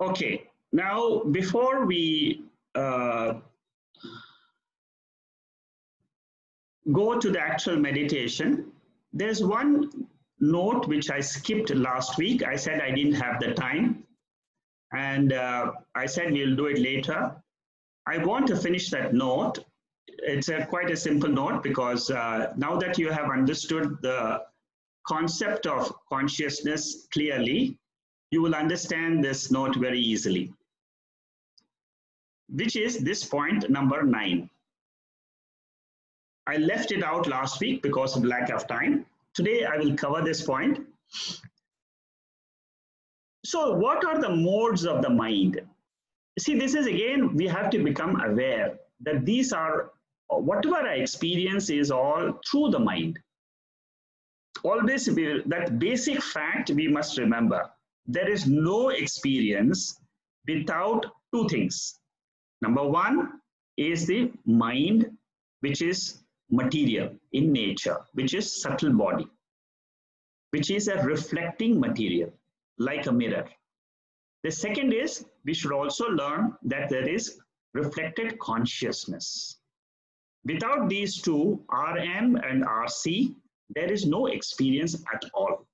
Okay, now before we go to the actual meditation, there's one note which I skipped last week. I said I didn't have the time, and I said we'll do it later. I want to finish that note. It's quite a simple note because now that you have understood the concept of consciousness clearly, you will understand this note very easily, which is this point number 9. I left it out last week because of lack of time. Today I will cover this point. So what are the modes of the mind? See, this is again, we have to become aware that these are, whatever I experience is all through the mind. Always that basic fact we must remember. There is no experience without two things. Number one is the mind, which is material in nature, which is subtle body, which is a reflecting material, like a mirror. The second is, we should also learn that there is reflected consciousness. Without these two, RM and RC, there is no experience at all.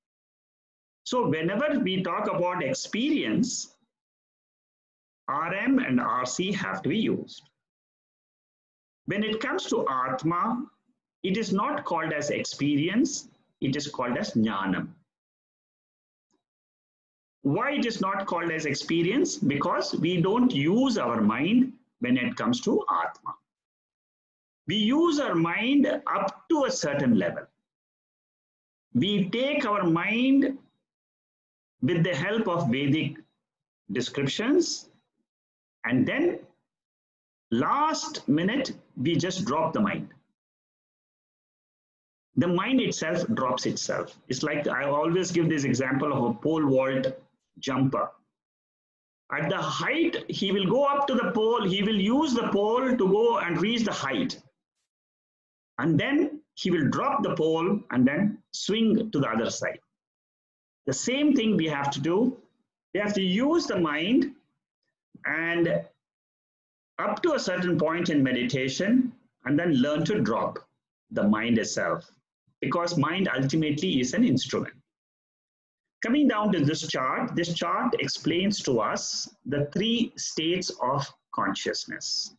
So whenever we talk about experience, RM and RC have to be used. When it comes to Atma, it is not called as experience, it is called as Jnanam. Why it is not called as experience? Because we don't use our mind when it comes to Atma. We use our mind up to a certain level. We take our mind with the help of Vedic descriptions, and then last minute, we just drop the mind. The mind itself drops itself. It's like, I always give this example of a pole vault jumper. At the height, he will go up to the pole, he will use the pole to go and reach the height. And then he will drop the pole and then swing to the other side. The same thing we have to do. We have to use the mind, and up to a certain point in meditation, and then learn to drop the mind itself, because mind ultimately is an instrument. Coming down to this chart explains to us the 3 states of consciousness.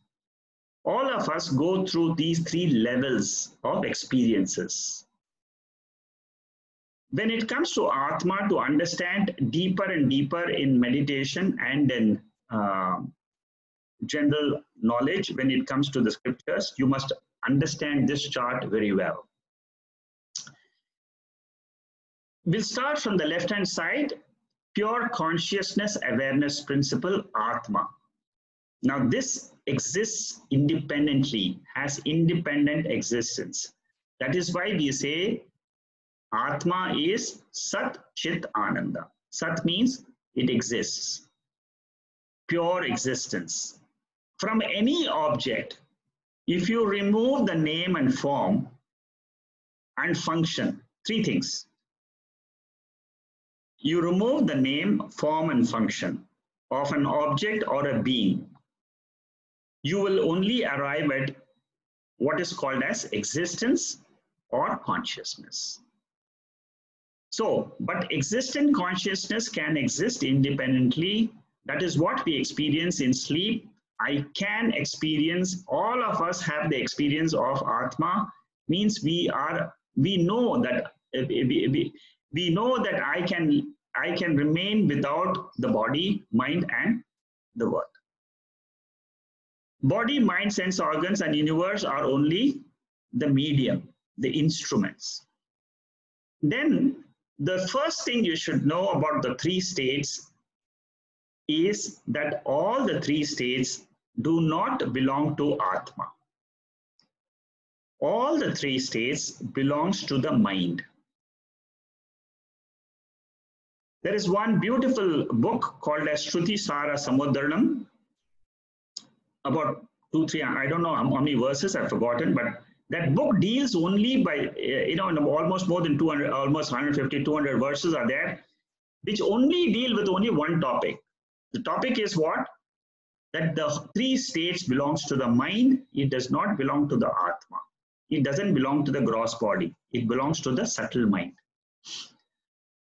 All of us go through these 3 levels of experiences. When it comes to Atma, to understand deeper and deeper in meditation and in general knowledge, when it comes to the scriptures, you must understand this chart very well. We'll start from the left-hand side, pure consciousness awareness principle, Atma. Now this exists independently, has independent existence. That is why we say Atma is Sat Chit Ananda. Sat means it exists, pure existence. From any object, if you remove the name and form and function, 3 things. You remove the name, form, and function of an object or a being, you will only arrive at what is called as existence or consciousness. So, but existent consciousness can exist independently. That is what we experience in sleep. I can experience, all of us have the experience of Atma, means we know that we know that I can remain without the body, mind, and the world. Body, mind, sense organs, and universe are only the medium, the instruments. Then the first thing you should know about the 3 states is that all the 3 states do not belong to Atma. All the 3 states belongs to the mind. There is one beautiful book called as Shruti Sara Samudranam, about 2-3, I don't know how many verses, I've forgotten, but that book deals only by, almost more than 200, almost 150, 200 verses are there, which only deal with only one topic, The topic is what? That the three states belongs to the mind. It does not belong to the Atma. It doesn't belong to the gross body. It belongs to the subtle mind.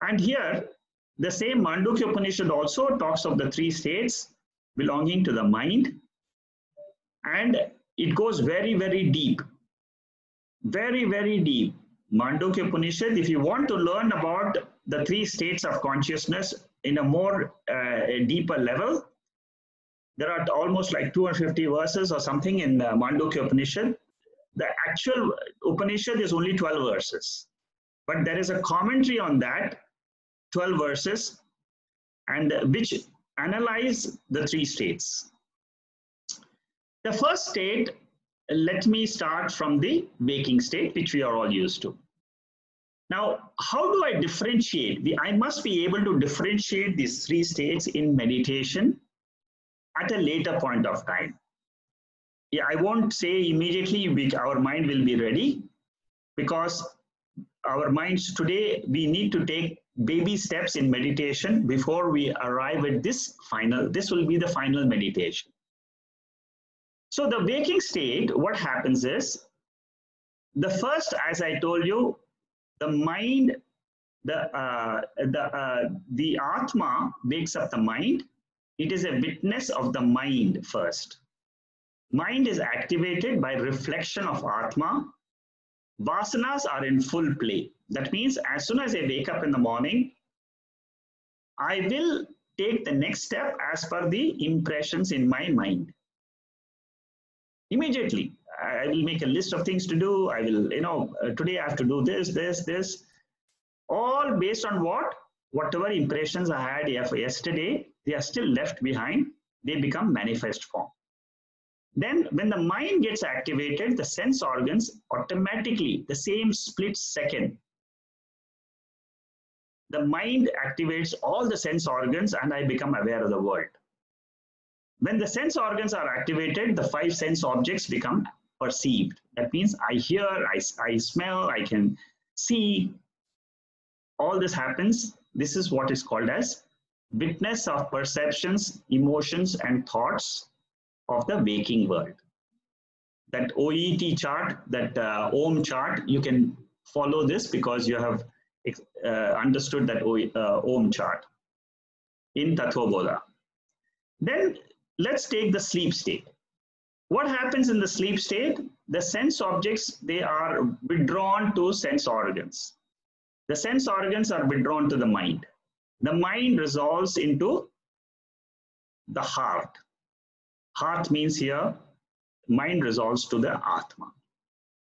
And here, the same Mandukya Upanishad also talks of the three states belonging to the mind. And it goes very, very deep. Very, very deep. Mandukya Upanishad, if you want to learn about the three states of consciousness in a more deeper level, there are almost like 250 verses or something in Mandukya Upanishad. The actual Upanishad is only 12 verses. But there is a commentary on that, 12 verses, and which analyze the three states. The first state, let me start from the waking state, which we are all used to. Now, how do I differentiate? I must be able to differentiate these three states in meditation at a later point of time. Yeah, I won't say immediately which our mind will be ready, because our minds today, we need to take baby steps in meditation before we arrive at this will be the final meditation. So the waking state, what happens is, the first, as I told you, the mind, the Atma wakes up the mind. It is a witness of the mind first. Mind is activated by reflection of Atma. Vasanas are in full play. That means as soon as I wake up in the morning, I will take the next step as per the impressions in my mind. Immediately, I will make a list of things to do. I will, today I have to do this, this, this. All based on what? Whatever impressions I had yesterday, they are still left behind. They become manifest form. Then when the mind gets activated, the sense organs automatically, the same split second, the mind activates all the sense organs and I become aware of the world. When the sense organs are activated, the five sense objects become perceived. That means I hear, I smell, I can see. All this happens. This is what is called as witness of perceptions, emotions, and thoughts of the waking world. That OET chart, that OM chart, you can follow this because you have understood that OM chart in Tattva Bodha. Then let's take the sleep state. What happens in the sleep state? The sense objects, they are withdrawn to sense organs. The sense organs are withdrawn to the mind. The mind resolves into the heart. Heart means here, mind resolves to the Atma.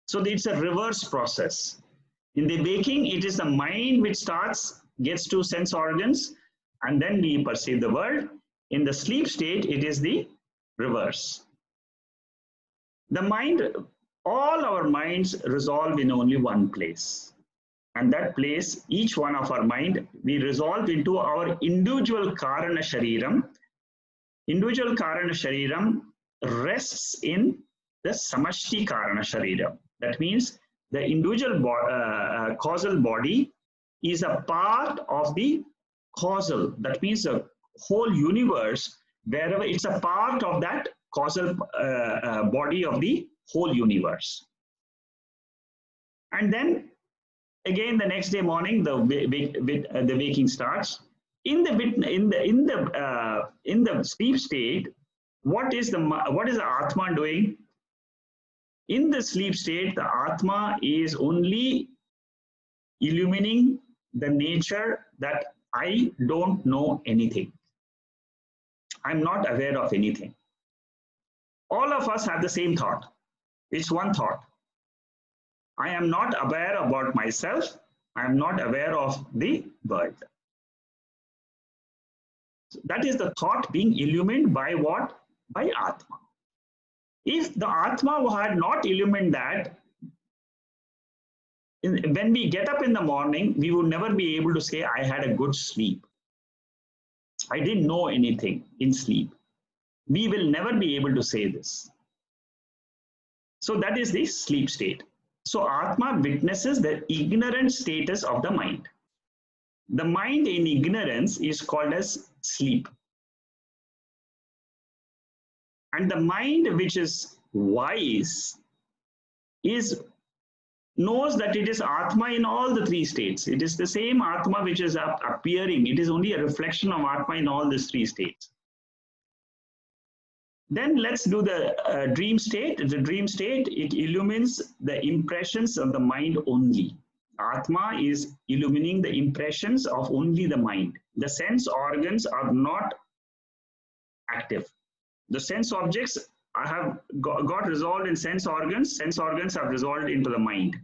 So it's a reverse process. In the waking, it is the mind which gets to sense organs, and then we perceive the world. In the sleep state, it is the reverse. The mind, all our minds resolve in only one place. And that place, each one of our mind, we resolve into our individual Karana Shariram. Individual Karana Shariram rests in the Samashti Karana Shariram. That means the individual causal body is a part of the causal. That means the whole universe, wherever it's a part of that causal body of the whole universe. And then again, the next day morning, the waking starts. In the sleep state, what is the Atma doing? In the sleep state, the Atma is only illumining the nature that I don't know anything. I'm not aware of anything. All of us have the same thought. It's one thought. I am not aware about myself. I am not aware of the world. So that is the thought being illumined by what? By Atma. If the Atma had not illumined that, when we get up in the morning, we would never be able to say, I had a good sleep. I didn't know anything in sleep. We will never be able to say this. So that is the sleep state. So Atma witnesses the ignorant status of the mind. The mind in ignorance is called as sleep. And the mind which is wise knows that it is Atma in all the three states. It is the same Atma which is appearing. It is only a reflection of Atma in all these three states. Then let's do the dream state. The dream state, it illumines the impressions of the mind only. Atma is illumining the impressions of only the mind. The sense organs are not active. The sense objects have got resolved in sense organs. Sense organs have resolved into the mind.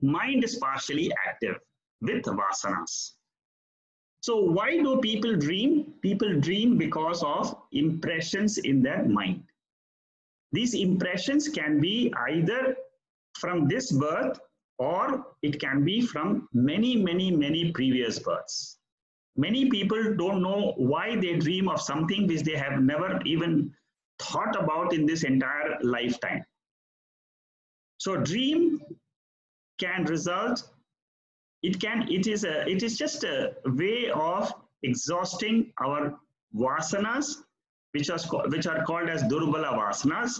Mind is partially active with vasanas. So why do people dream? People dream because of impressions in their mind. These impressions can be either from this birth or it can be from many previous births. Many people don't know why they dream of something which they have never even thought about in this entire lifetime. So dream can result, it is just a way of exhausting our vasanas, which are called as durbala vasanas,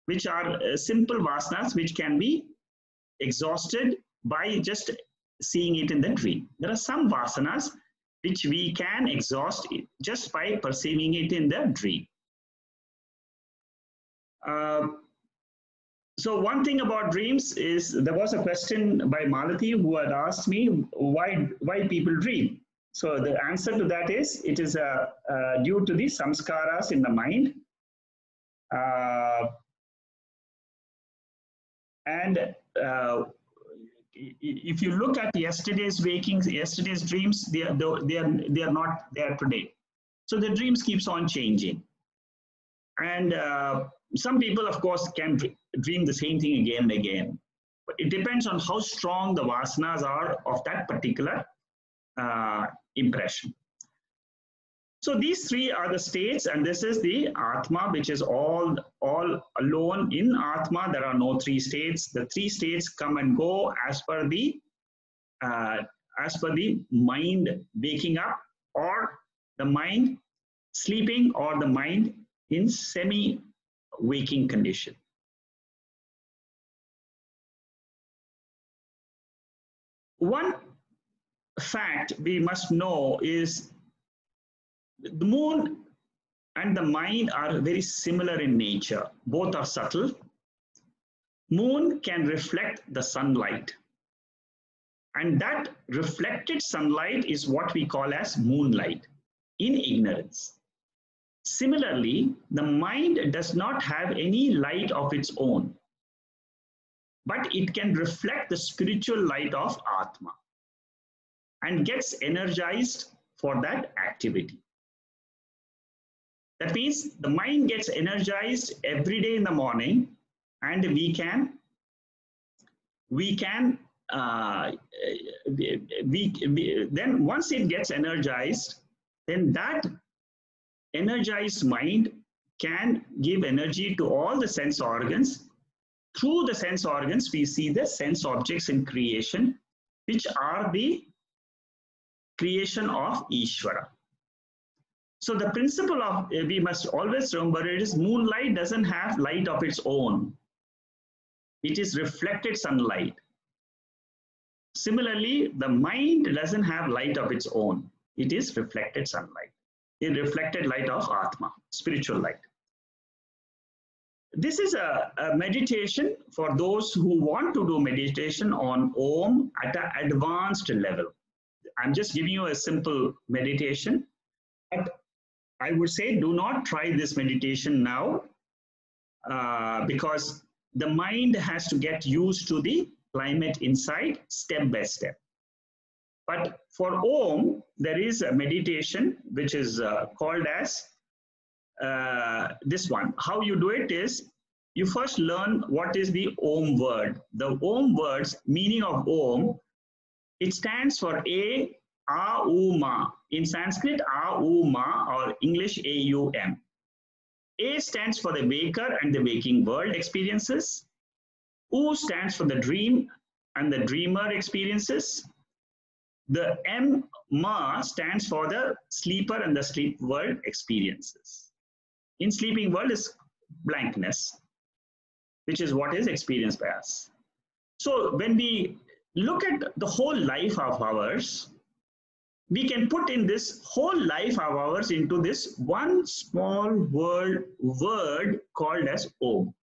which are simple vasanas which can be exhausted by just seeing it in the dream. There are some vasanas which we can exhaust just by perceiving it in the dream. So one thing about dreams is, there was a question by Malati who had asked me why people dream. So the answer to that is, it is due to the samskaras in the mind. If you look at yesterday's wakings, yesterday's dreams, they are not there today. So the dreams keeps on changing. And some people, of course, can dream the same thing again and again. But it depends on how strong the vasanas are of that particular impression. So these three are the states, and this is the Atma, which is all alone. In Atma, there are no three states. The three states come and go as per the mind waking up, or the mind sleeping, or the mind in semi-waking condition. One fact we must know is the moon and the mind are very similar in nature. Both are subtle. Moon can reflect the sunlight, and that reflected sunlight is what we call as moonlight in ignorance. Similarly, the mind does not have any light of its own, but it can reflect the spiritual light of Atma and gets energized for that activity. That means the mind gets energized every day in the morning, and then once it gets energized, then that energized mind can give energy to all the sense organs. Through the sense organs, we see the sense objects in creation, which are the creation of Ishvara. So the principle of, we must always remember, it is moonlight doesn't have light of its own. It is reflected sunlight. Similarly, the mind doesn't have light of its own. It is reflected sunlight. A reflected light of Atma, spiritual light. This is a meditation for those who want to do meditation on Om at an advanced level. I'm just giving you a simple meditation, but I would say do not try this meditation now because the mind has to get used to the climate inside step by step. But for Om, there is a meditation which is called as this one. How you do it is, you first learn what is the Om word. The Om words, meaning of Om, it stands for A, U, Ma. In Sanskrit, A, U, Ma, or English, A, U, M. A stands for the waker and the waking world experiences. U stands for the dream and the dreamer experiences. The M, Ma, stands for the sleeper and the sleep world experiences. in sleeping world is blankness, which is what is experienced by us. So when we look at the whole life of ours, we can put in this whole life of ours into this one small word called as Om.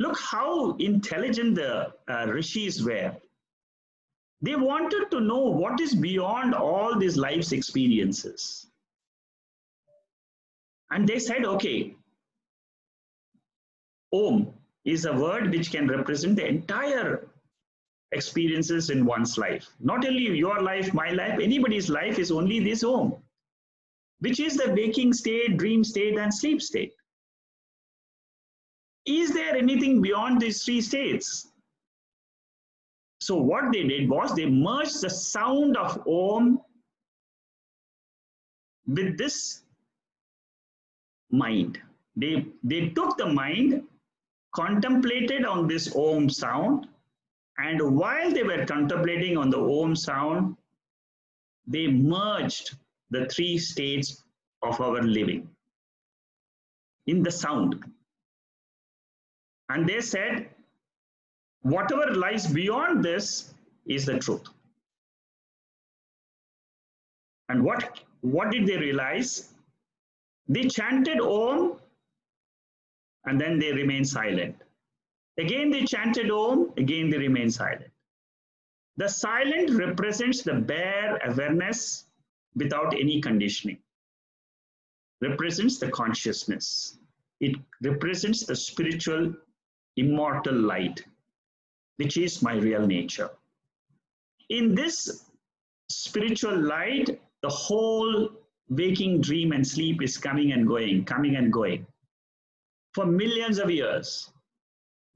Look how intelligent the rishis were. They wanted to know what is beyond all these life's experiences. And they said, okay, Om is a word which can represent the entire experiences in one's life. Not only your life, my life, anybody's life is only this Om, which is the waking state, dream state, and sleep state. Is there anything beyond these three states? So what they did was they merged the sound of Om with this mind. They took the mind, contemplated on this Om sound, and while they were contemplating on the Om sound, they merged the three states of our living in the sound. And they said, whatever lies beyond this is the truth. And what did they realize? They chanted Om, and then they remained silent. Again, they chanted Om, again they remained silent. The silent represents the bare awareness without any conditioning. Represents the consciousness. It represents the spiritual, immortal light, which is my real nature. In this spiritual light, the whole waking, dream, and sleep is coming and going for millions of years.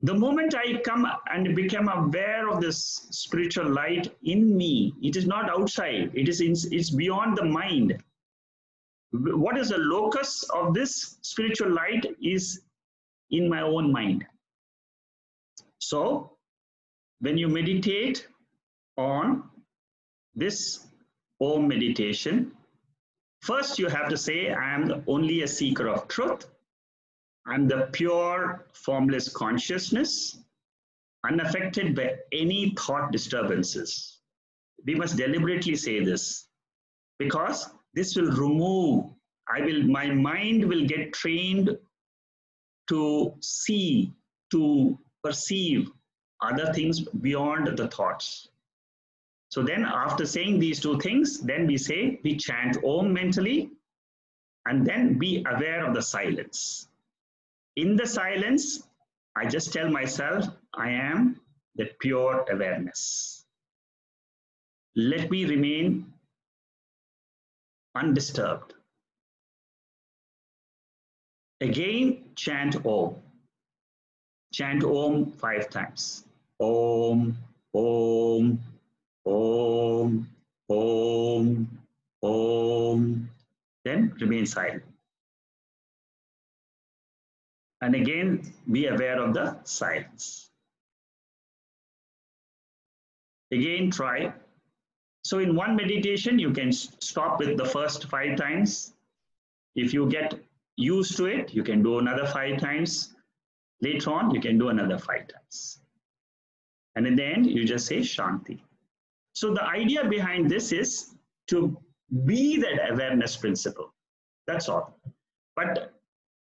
The moment I come and become aware of this spiritual light in me, it is not outside, it's beyond the mind. What is the locus of this spiritual light is in my own mind. So, when you meditate on this Om meditation, first you have to say, I am only a seeker of truth. I am the pure, formless consciousness, unaffected by any thought disturbances. We must deliberately say this, because this will remove, my mind will get trained to see, to perceive other things beyond the thoughts. So then after saying these two things, then we chant Om mentally, and then be aware of the silence. In the silence, I just tell myself, I am that pure awareness. Let me remain undisturbed. Again, chant Om. Chant Om 5 times. Om, Om, Om, Om, Om. Then remain silent. And again, be aware of the silence. Again, try. So in one meditation, you can stop with the first 5 times. If you get used to it, you can do another 5 times. Later on, you can do another 5 times. And in the end, you just say Shanti. So the idea behind this is to be that awareness principle. That's all. But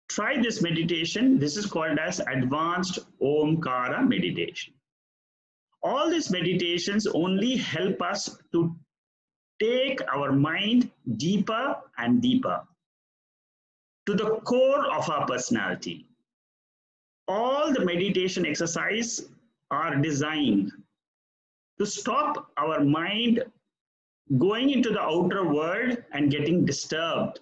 try this meditation. This is called as advanced Omkara meditation. All these meditations only help us to take our mind deeper and deeper to the core of our personality. All the meditation exercises are designed to stop our mind going into the outer world and getting disturbed,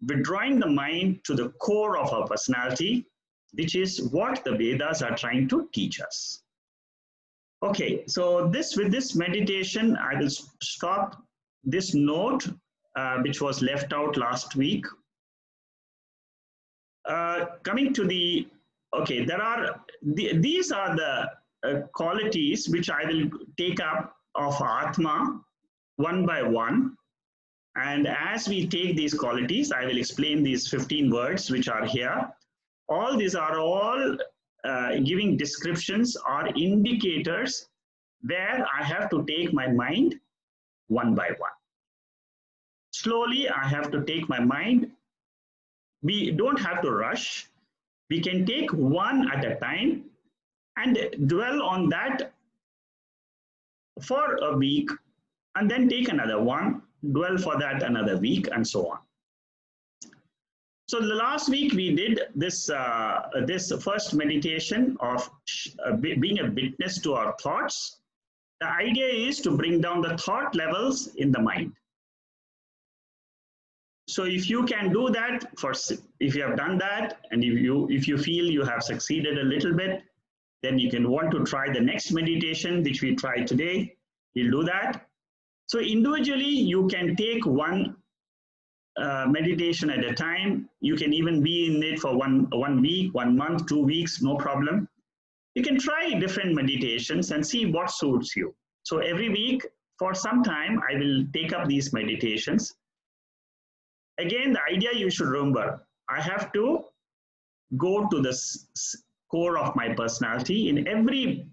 withdrawing the mind to the core of our personality, which is what the Vedas are trying to teach us. Okay, so with this meditation, I will stop this note, which was left out last week. Coming to the, okay, these are the qualities which I will take up of Atma one by one. And as we take these qualities, I will explain these 15 words which are here. All these are all giving descriptions or indicators where I have to take my mind one by one. Slowly, I have to take my mind. We don't have to rush. We can take one at a time and dwell on that for a week, and then take another one, dwell for that another week, and so on. So the last week we did this this first meditation of being a witness to our thoughts. The idea is to bring down the thought levels in the mind. So if you can do that, if you have done that, and if you feel you have succeeded a little bit, then you can want to try the next meditation which we tried today. You'll do that. So individually you can take one meditation at a time. You can even be in it for one week, 1 month, 2 weeks, no problem. You can try different meditations and see what suits you. So every week for some time I will take up these meditations. Again, the idea you should remember, I have to go to the core of my personality. In every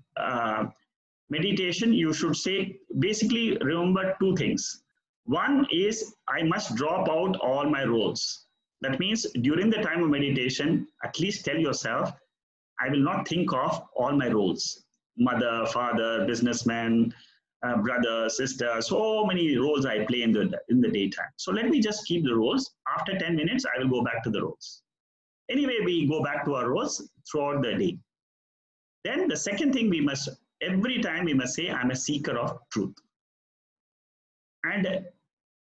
meditation, you should say, basically remember two things. One is I must drop out all my roles. That means during the time of meditation, at least tell yourself, I will not think of all my roles. Mother, father, businessman, brother, sister, so many roles I play in the daytime. So let me just keep the roles. After 10 minutes, I will go back to the roles. Anyway, we go back to our roles throughout the day. Then the second thing every time we must say, I'm a seeker of truth. And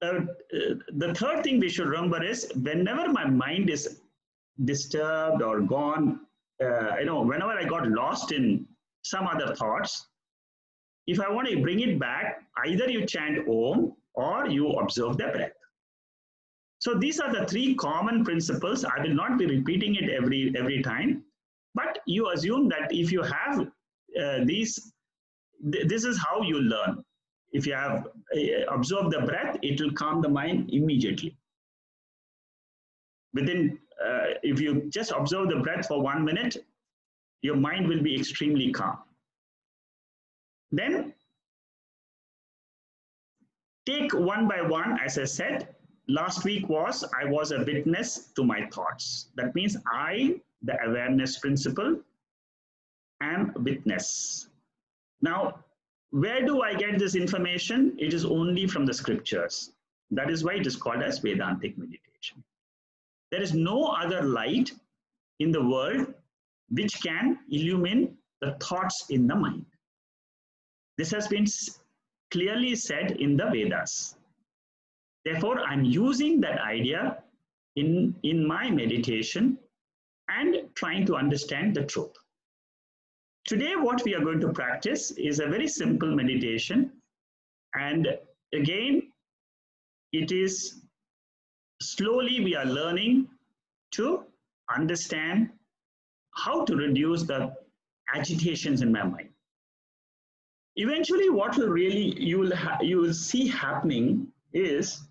the third thing we should remember is whenever my mind is disturbed or gone, whenever I got lost in some other thoughts, if I want to bring it back, either you chant Om or you observe the breath. So these are the three common principles. I will not be repeating it every time, but you assume that if you have this is how you learn. If you have observed the breath, it will calm the mind immediately. If you just observe the breath for 1 minute, your mind will be extremely calm. Then take one by one, as I said. Last week I was a witness to my thoughts. That means I, the awareness principle, am witness. Now, where do I get this information? It is only from the scriptures. That is why it is called as Vedantic meditation. There is no other light in the world which can illumine the thoughts in the mind. This has been clearly said in the Vedas. Therefore, I'm using that idea in my meditation and trying to understand the truth. Today, what we are going to practice is a very simple meditation. And again, it is slowly we are learning to understand how to reduce the agitations in my mind. Eventually, what will really you will see happening is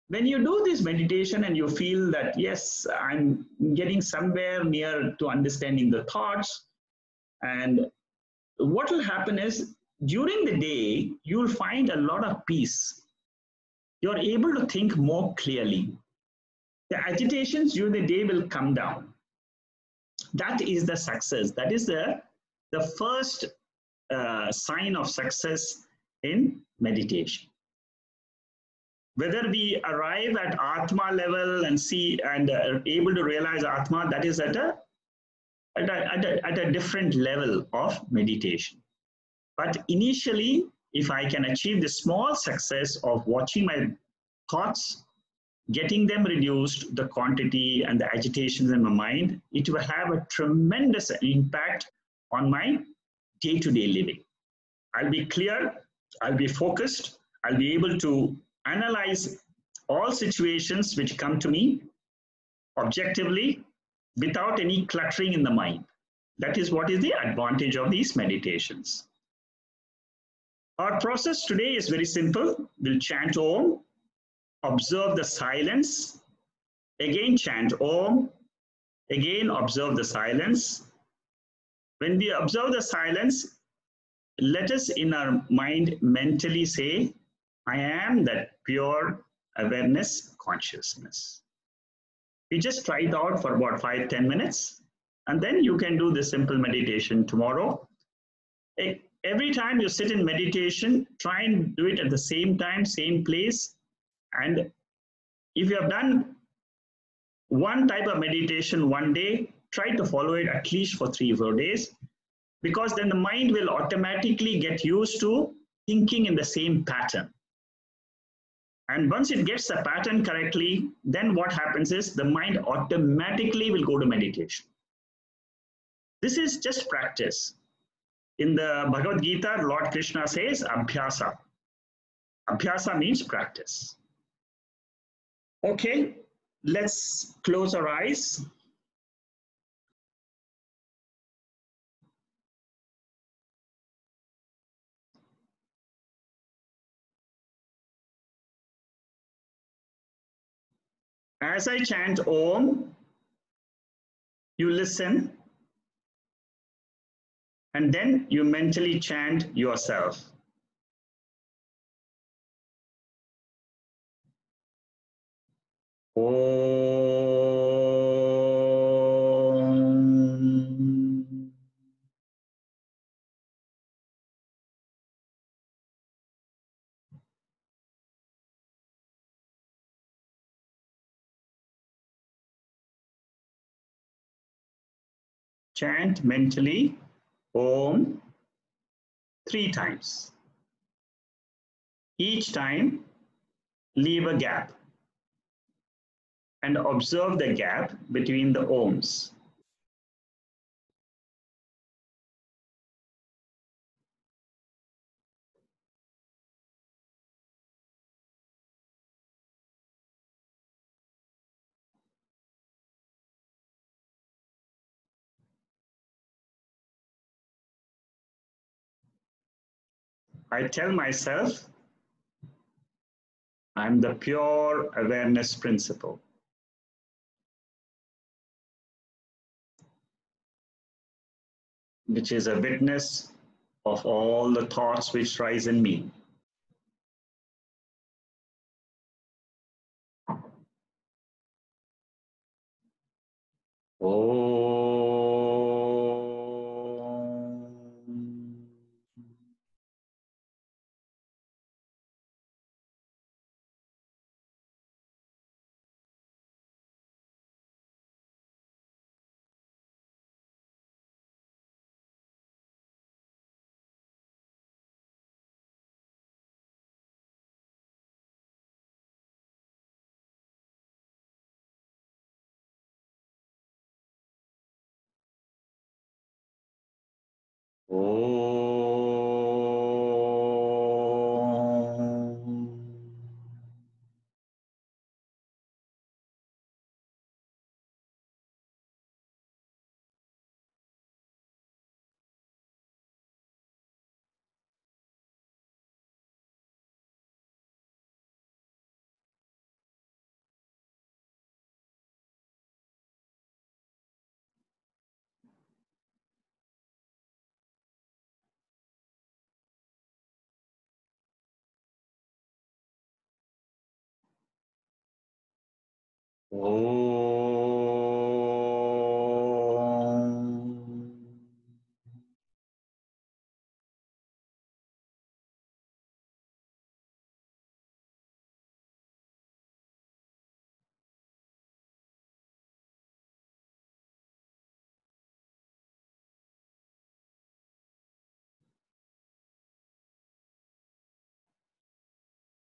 when you do this meditation and you feel that, yes, I'm getting somewhere near to understanding the thoughts, and what will happen is during the day, you will find a lot of peace. You're able to think more clearly. The agitations during the day will come down. That is the success. That is the first sign of success in meditation. Whether we arrive at Atma level and see and are able to realize Atma, that is at a different level of meditation. But initially, if I can achieve the small success of watching my thoughts, getting them reduced, the quantity and the agitations in my mind, it will have a tremendous impact on my day-to-day living. I'll be clear, I'll be focused, I'll be able to analyze all situations which come to me objectively without any cluttering in the mind. That is what is the advantage of these meditations. Our process today is very simple. We'll chant Om. observe the silence, again chant Om, again observe the silence. When we observe the silence, let us in our mind mentally say, I am that pure awareness consciousness. You just try it out for about 5-10 minutes, and then you can do this simple meditation tomorrow. Every time you sit in meditation, try and do it at the same time, same place. And if you have done one type of meditation one day, try to follow it at least for 3-4 days, because then the mind will automatically get used to thinking in the same pattern. And once it gets the pattern correctly, then what happens is the mind automatically will go to meditation. This is just practice. In the Bhagavad Gita, Lord Krishna says abhyasa. Abhyasa means practice. Okay, let's close our eyes. As I chant Om, you listen, and then you mentally chant yourself. Om. Chant mentally Om 3 times. Each time, leave a gap and observe the gap between the Oms. I tell myself, I'm the pure awareness principle. Which is a witness of all the thoughts which rise in me. Om. Om. Om.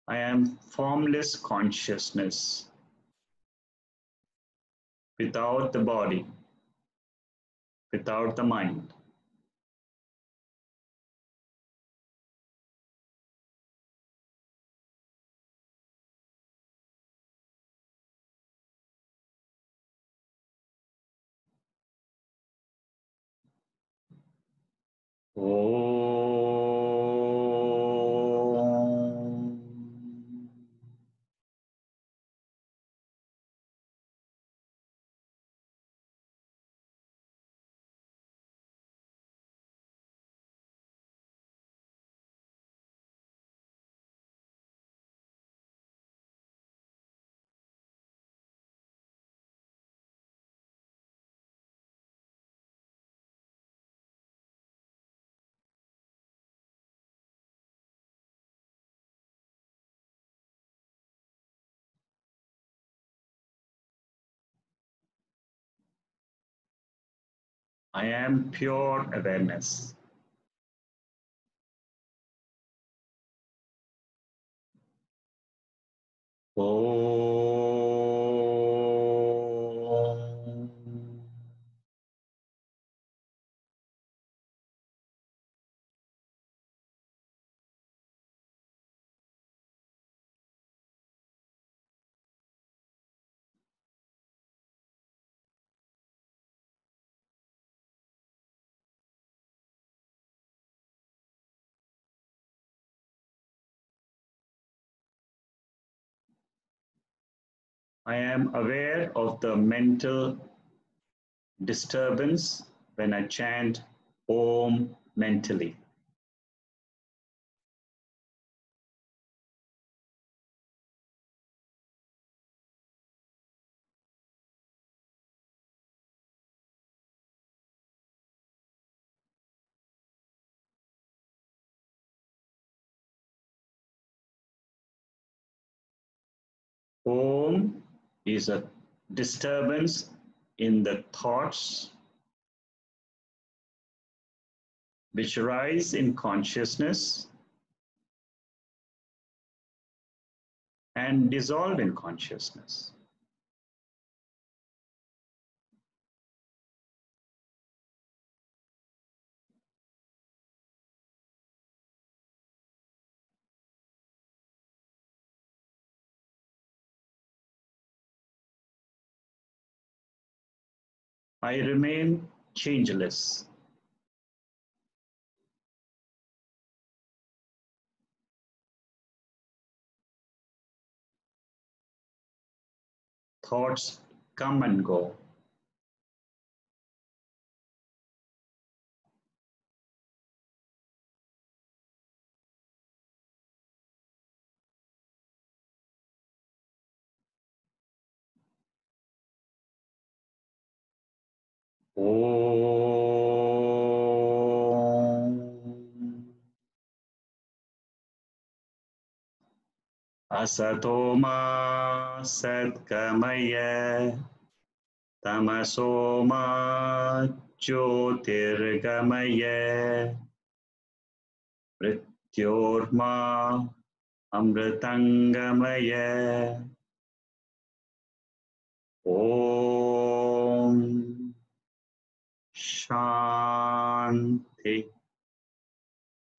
I am formless consciousness without the body, without the mind. Om. I am pure awareness. Om. I am aware of the mental disturbance when I chant Om mentally. Om is a disturbance in the thoughts which rise in consciousness and dissolve in consciousness. I remain changeless. Thoughts come and go. Om. Asato Ma Sádgamaya Tamaso Ma Jyotirgamaya Mrityorma Amritangamaya. Om Shanti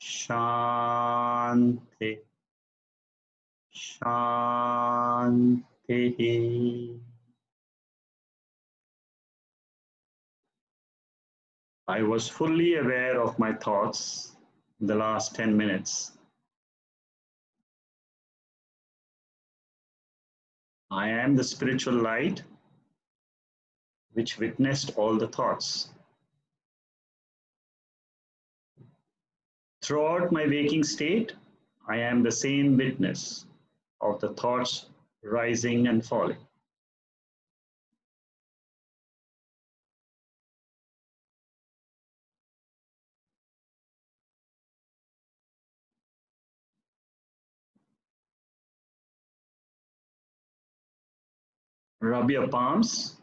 Shanti Shanti. I was fully aware of my thoughts in the last 10 minutes. I am the spiritual light which witnessed all the thoughts. Throughout my waking state, I am the same witness of the thoughts rising and falling. Rub your palms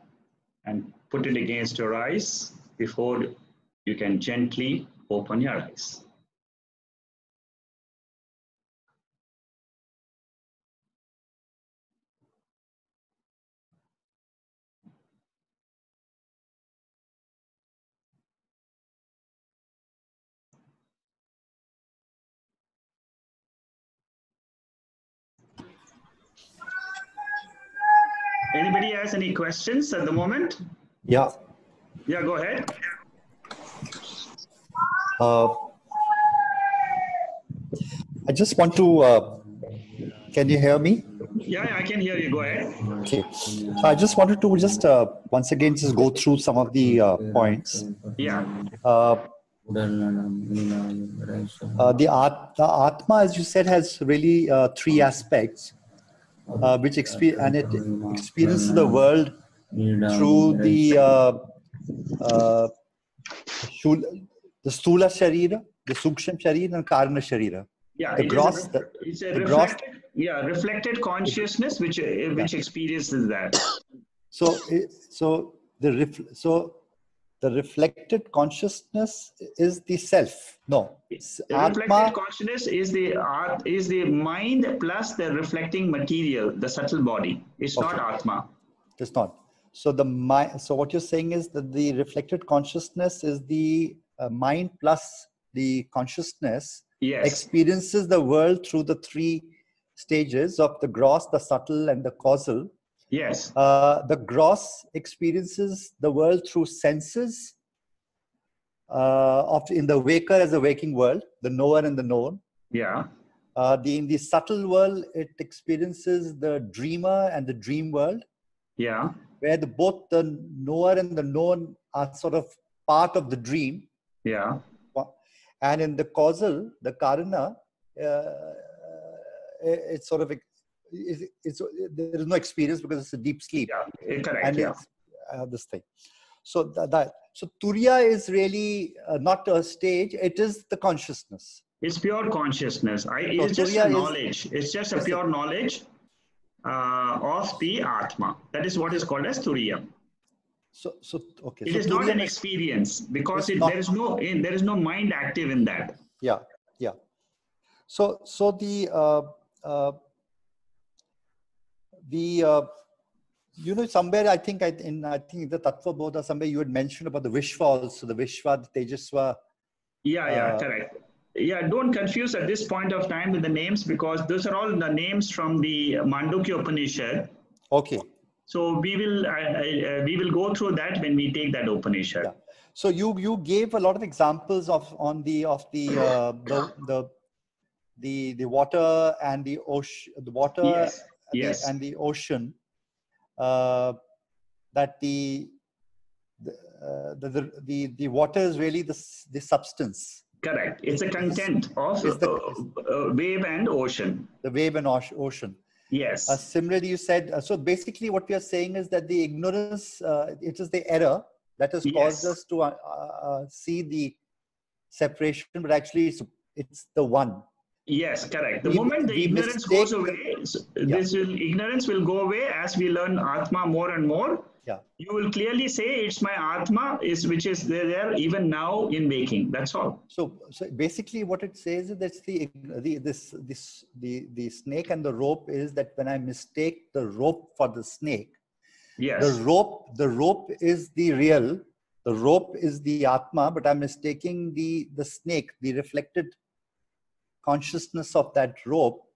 and put it against your eyes before you can gently open your eyes. Anybody has any questions at the moment? Yeah. Yeah, go ahead. I just want to, can you hear me? Yeah, I can hear you. Go ahead. Okay. So I just wanted to once again, just go through some of the points. Yeah. The Atma, as you said, has really three aspects, which experiences the world through the Stula Sharira, the Suksham Sharira, and Karana Sharira. Yeah, it's a reflected consciousness which experiences that. So The reflected consciousness is the self. No. Reflected consciousness is the mind plus the reflecting material, the subtle body. It's not Atma. It's not. So so what you're saying is that the reflected consciousness is the mind plus the consciousness experiences the world through the three stages of the gross, the subtle, and the causal. Yes. The gross experiences the world through senses, in the waker as a waking world, the knower and the known. Yeah. In the subtle world, it experiences the dreamer and the dream world. Yeah. Where both the knower and the known are sort of part of the dream. Yeah. And in the causal, the karana, it's sort of there is no experience because it's a deep sleep. Yeah, correct. And it's this thing. So so Turiya is really not a stage; it is the consciousness. It's pure consciousness. It's just a knowledge. It's just a pure knowledge of the Atma. That is what is called as Turiya. Okay. It is not an experience because there is no mind active in that. Yeah. So somewhere I think in the Tattva Bodha somewhere you had mentioned about the Vishwa also, the Vishwa, the Tejaswa. Yeah, correct. Yeah, don't confuse at this point of time with the names because those are all the names from the Mandukya Upanishad. Okay. So we will go through that when we take that Upanishad. Yeah. So you gave a lot of examples the water and the ocean, the water and the ocean. That the water is really the substance. Correct. It's a content of wave and ocean. The wave and ocean. Yes. Similarly, you said, so basically what we are saying is that the ignorance, it is the error that has caused us to see the separation, but actually it's the one. Yes, correct. The moment the ignorance goes away, ignorance will go away as we learn Atma more and more. Yeah. You will clearly say it's my Atma, which is there even now in waking. That's all. So basically, what it says is that the snake and the rope is that when I mistake the rope for the snake, the rope is the real, the rope is the Atma, but I'm mistaking the snake, the reflected consciousness of that rope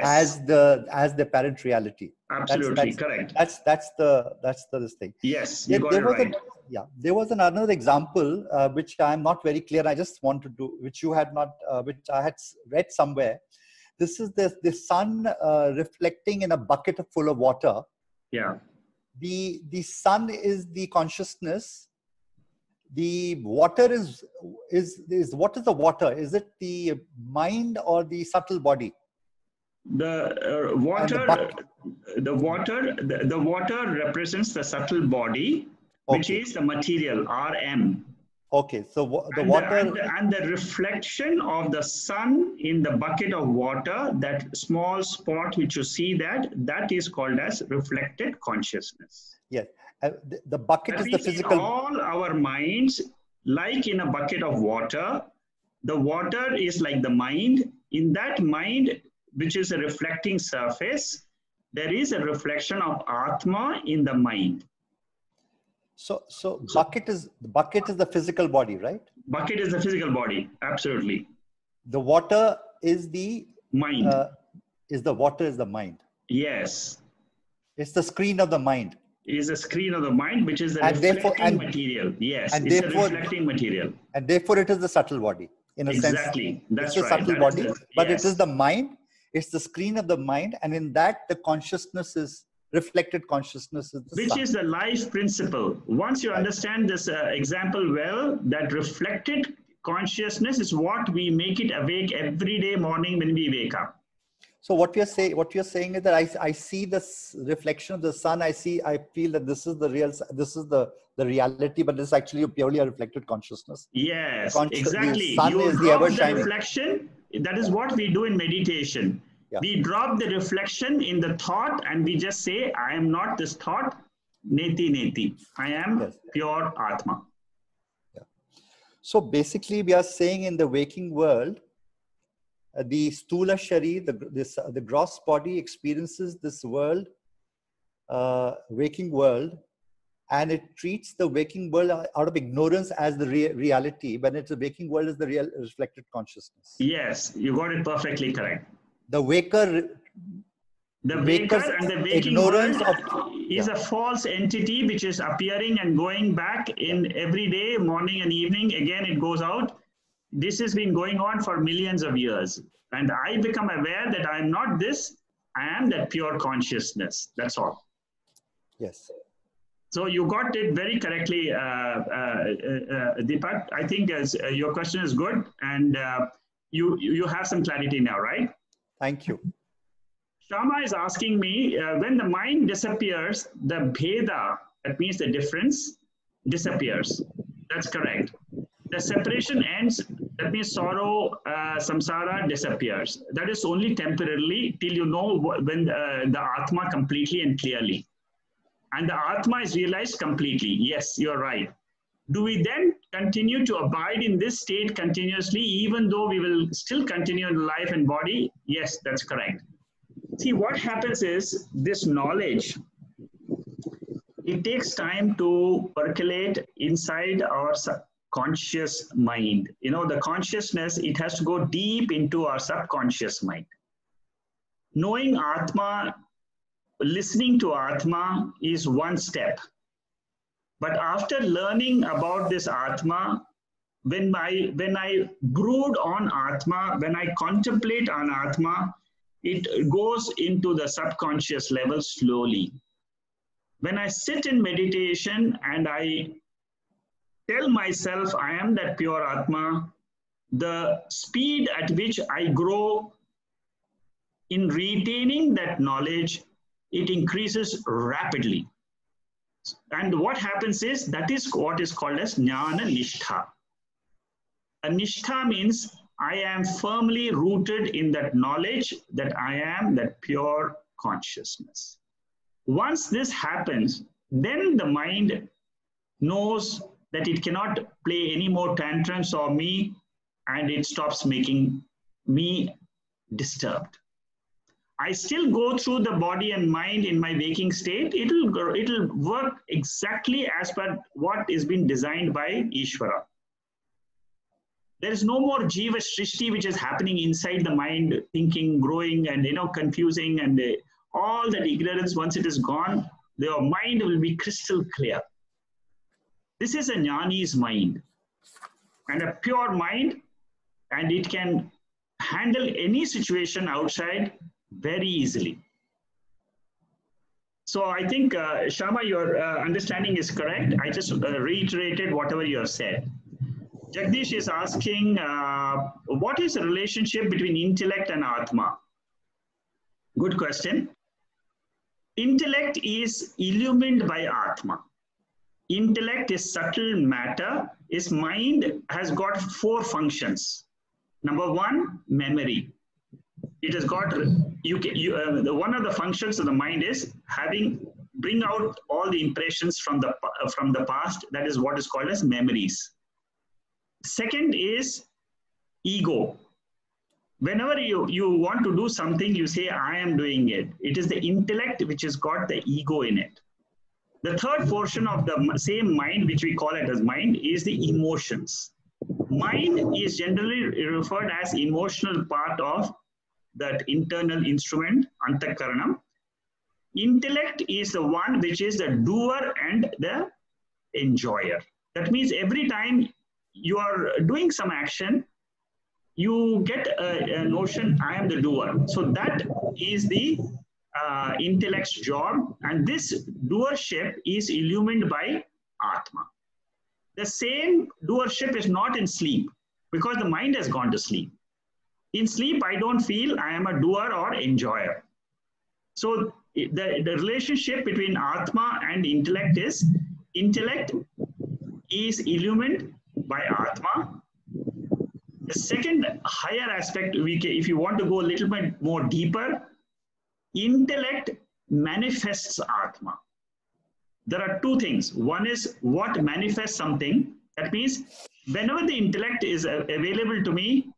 as the apparent reality. Absolutely correct. That's this thing. Yes, you got it right. There was another example which I'm not very clear. I just want to do, which you had not, which I had read somewhere. This is the sun reflecting in a bucket full of water. Yeah. The sun is the consciousness. The water is what is the water? Is it the mind or the subtle body? The water represents the subtle body, which is the material RM. Okay, so the water and the reflection of the sun in the bucket of water, that small spot which you see, that is called as reflected consciousness. Yes. The bucket is the physical. In all our minds, like in a bucket of water, the water is like the mind. In that mind, which is a reflecting surface, there is a reflection of Atma in the mind. So bucket is the physical body, right? Bucket is the physical body, absolutely. The water is the mind. Water is the mind. Yes. It's the screen of the mind. Is a screen of the mind, which is the reflecting material. Yes, and it's a reflecting material. And therefore it is the subtle body. In a sense. Exactly. That's it's the right. subtle body, but it is the mind. It's the screen of the mind. And in that, the consciousness is reflected consciousness. Which is the life principle. Once you understand this example well, that reflected consciousness is what we make it awake every day morning when we wake up. So what you're saying is that I see this reflection of the sun. I feel that this is the real, this is the reality, but it's actually purely a reflected consciousness. Yes, exactly. The sun you is drop the the reflection. That is what we do in meditation. Yeah. We drop the reflection in the thought and we just say, I am not this thought, neti neti. I am pure Atma. So basically we are saying in the waking world, the stula shari, the gross body experiences this world, waking world, and it treats the waking world out of ignorance as the reality, when it's the waking world is the real reflected consciousness. Yes, you got it perfectly correct. The waker and the waking world is a false entity which is appearing and going back in every day, morning and evening. Again, it goes out. This has been going on for millions of years. And I become aware that I am not this, I am that pure consciousness. That's all. Yes. So you got it very correctly, Deepak. I think your question is good, and you have some clarity now, right? Thank you. Shama is asking me, when the mind disappears, the bheda, that means the difference, disappears. That's correct. The separation ends, that means sorrow, samsara disappears. That is only temporarily till you know when the Atma completely and clearly. And the Atma is realized completely. Yes, you're right. Do we then continue to abide in this state continuously, even though we will still continue in life and body? Yes, that's correct. See, what happens is this knowledge, it takes time to percolate inside our subconscious mind. You know, the consciousness, it has to go deep into our subconscious mind. Knowing Atma, listening to Atma is one step. But after learning about this Atma, when I brood on Atma, when I contemplate on Atma, it goes into the subconscious level slowly. When I sit in meditation and I tell myself I am that pure Atma, the speed at which I grow in retaining that knowledge, it increases rapidly. And what happens is, that is what is called as jnana nishtha. A nishtha means I am firmly rooted in that knowledge that I am that pure consciousness. Once this happens, then the mind knows that it cannot play any more tantrums on me, and it stops making me disturbed. I still go through the body and mind in my waking state. It'll work exactly as per what is being designed by Ishvara. There is no more jiva srishti which is happening inside the mind, thinking, growing, and confusing, and all that ignorance. Once it is gone, your mind will be crystal clear. This is a jnani's mind, and a pure mind, and it can handle any situation outside very easily. So I think, Shama, your understanding is correct. I just reiterated whatever you have said. Jagdish is asking, what is the relationship between intellect and Atma? Good question. Intellect is illumined by Atma. Intellect is subtle matter. His mind has got 4 functions. Number 1, memory. It has got, one of the functions of the mind is bring out all the impressions from the past. That is what is called as memories. Second is ego. Whenever you want to do something, you say, I am doing it. It is the intellect which has got the ego in it. The third portion of the same mind, which we call it as mind, is the emotions. Mind is generally referred as emotional part of that internal instrument, antakaranam. Intellect is the one which is the doer and the enjoyer. That means every time you are doing some action, you get a notion, I am the doer. So that is the intellect's job, and this doership is illumined by Atma. The same doership is not in sleep, because the mind has gone to sleep. In sleep, I don't feel I am a doer or enjoyer. So the relationship between Atma and intellect is illumined by Atma. The second higher aspect, if you want to go a little bit more deeper, intellect manifests Atma. There are 2 things. One is what manifests something. That means whenever the intellect is available to me,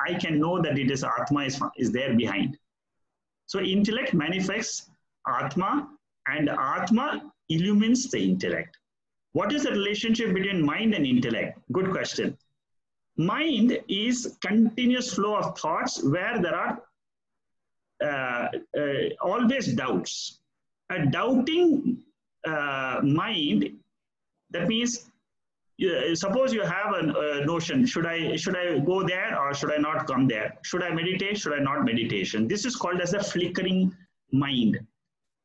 I can know that it is Atma is there behind. So intellect manifests Atma, and Atma illumines the intellect. What is the relationship between mind and intellect? Good question. Mind is continuous flow of thoughts where there are always doubts. A doubting mind, that means suppose you have a notion, should I go there or should I not come there? Should I meditate? Should I not meditation? This is called as a flickering mind.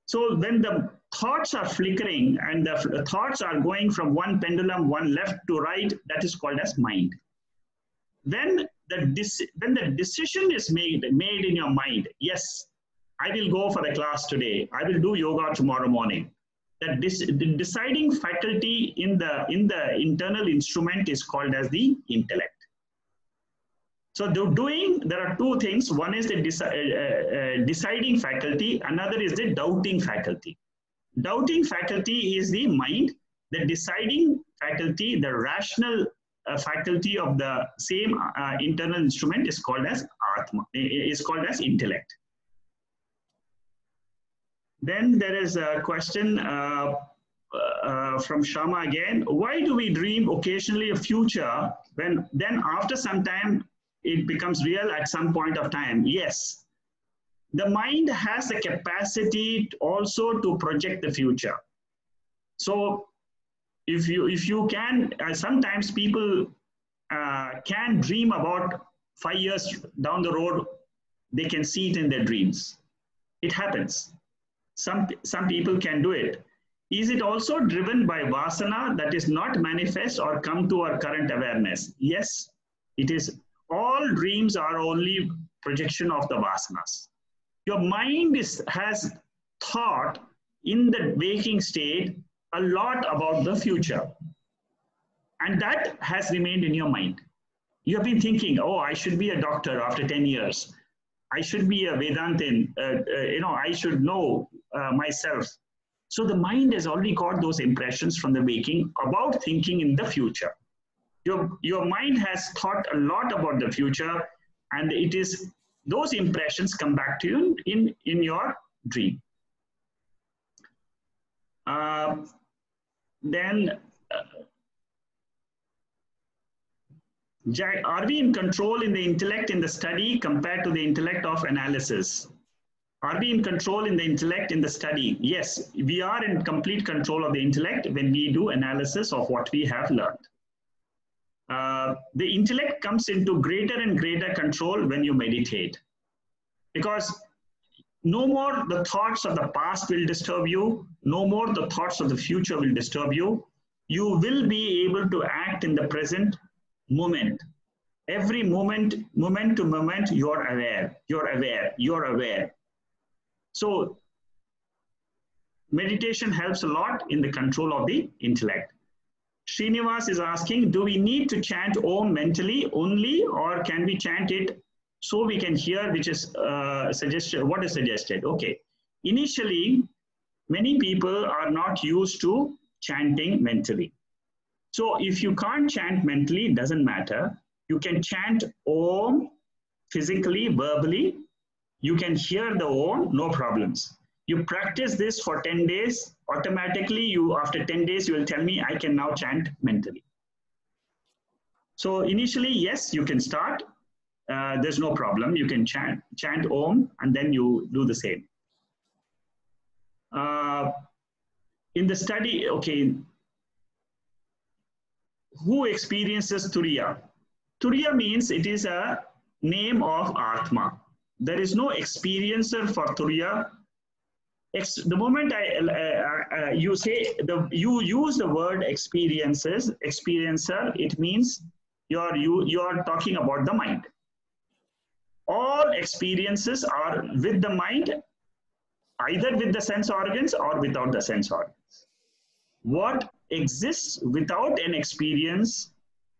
So when the thoughts are flickering and the thoughts are going from one pendulum, one left to right, that is called as mind. When the decision is made in your mind, yes, I will go for the class today, I will do yoga tomorrow morning. The deciding faculty in the internal instrument is called as the intellect. So there are two things. One is the deciding faculty, another is the doubting faculty. Doubting faculty is the mind. The deciding faculty, the rational faculty of the same internal instrument is called as Atma, is called as intellect. Then there is a question from Shama again. Why do we dream occasionally a future when then after some time it becomes real at some point of time? Yes, the mind has the capacity also to project the future. So if you can, sometimes people can dream about 5 years down the road, they can see it in their dreams. It happens. Some people can do it. Is it also driven by vasana that is not manifest or come to our current awareness? Yes, it is. All dreams are only projection of the vasanas. Your mind has thought in the waking state a lot about the future. And that has remained in your mind. You have been thinking, oh, I should be a doctor after 10 years. I should be a Vedantin, I should know myself. So the mind has already got those impressions from the waking about thinking in the future. Your mind has thought a lot about the future, and it is those impressions come back to you in your dream. Are we in control in the intellect in the study compared to the intellect of analysis? Are we in control in the intellect in the study? Yes, we are in complete control of the intellect when we do analysis of what we have learned. The intellect comes into greater and greater control when you meditate, because no more the thoughts of the past will disturb you, no more the thoughts of the future will disturb you. You will be able to act in the present moment. Every moment to moment, you're aware. So meditation helps a lot in the control of the intellect. Srinivas is asking, do we need to chant Om mentally only, or can we chant it so we can hear which is suggested? What is suggested? Okay. Initially, many people are not used to chanting mentally. So if you can't chant mentally, it doesn't matter. You can chant Om physically, verbally. You can hear the Om, no problems. You practice this for 10 days, automatically after 10 days, you will tell me, I can now chant mentally. So initially, yes, you can start. There's no problem. You can chant Om, and then you do the same. In the study, okay, who experiences Turiya? Turiya means it is a name of Atma. There is no experiencer for Turiya. The moment you use the word experiencer, it means you are talking about the mind. All experiences are with the mind, either with the sense organs or without the sense organs. What exists without an experience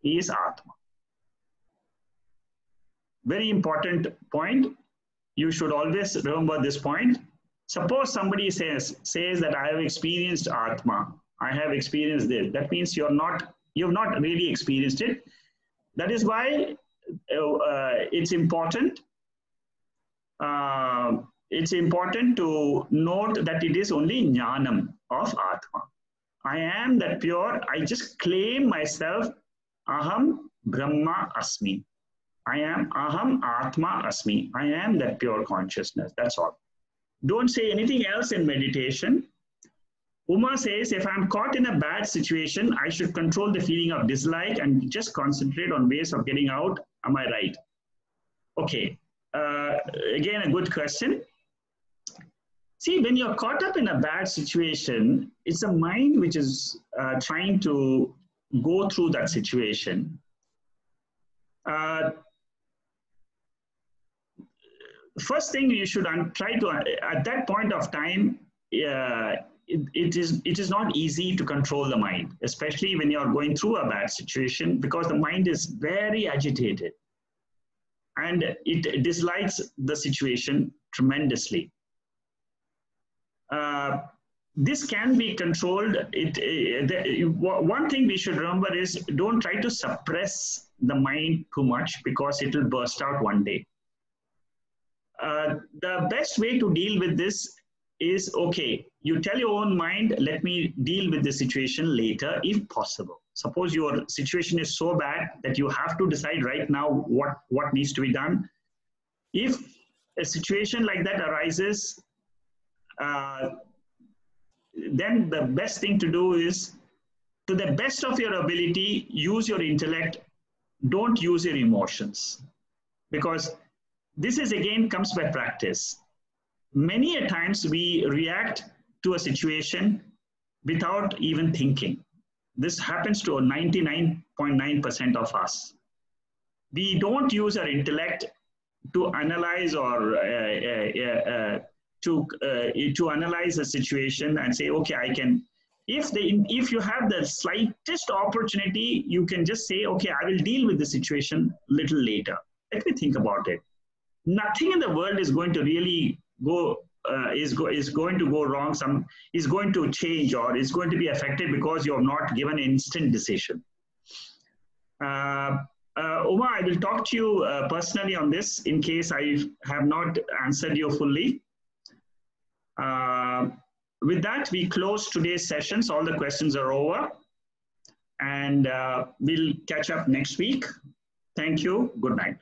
is Atma. Very important point. You should always remember this point. Suppose somebody says that I have experienced Atma, I have experienced this. That means you're not You've not really experienced it. That is why it's important. It's important to note that it is only jnanam of Atma. I am that pure. I just claim myself. Aham Brahma Asmi. I am Aham Atma Asmi. I am that pure consciousness. That's all. Don't say anything else in meditation. Uma says, if I'm caught in a bad situation, I should control the feeling of dislike and just concentrate on ways of getting out. Am I right? Okay. Again, a good question. See, when you're caught up in a bad situation, it's a mind which is trying to go through that situation. First thing you should try to, at that point of time, it is not easy to control the mind, especially when you're going through a bad situation, because the mind is very agitated and it dislikes the situation tremendously. This can be controlled. One thing we should remember is don't try to suppress the mind too much, because it will burst out one day. The best way to deal with this is, okay, you tell your own mind, let me deal with the situation later if possible. Suppose your situation is so bad that you have to decide right now what needs to be done. If a situation like that arises, then the best thing to do is, to the best of your ability, use your intellect, don't use your emotions. Because this is again comes by practice. Many a times we react to a situation without even thinking. This happens to 99.9% of us. We don't use our intellect to analyze or to analyze a situation and say, okay, I can. If you have the slightest opportunity, you can just say, okay, I will deal with the situation a little later. Let me think about it. Nothing in the world is going to really go is going to go wrong. Is going to change or is going to be affected because you have not given an instant decision. Uma, I will talk to you personally on this in case I have not answered you fully. With that, we close today's sessions. All the questions are over, and we'll catch up next week. Thank you. Good night.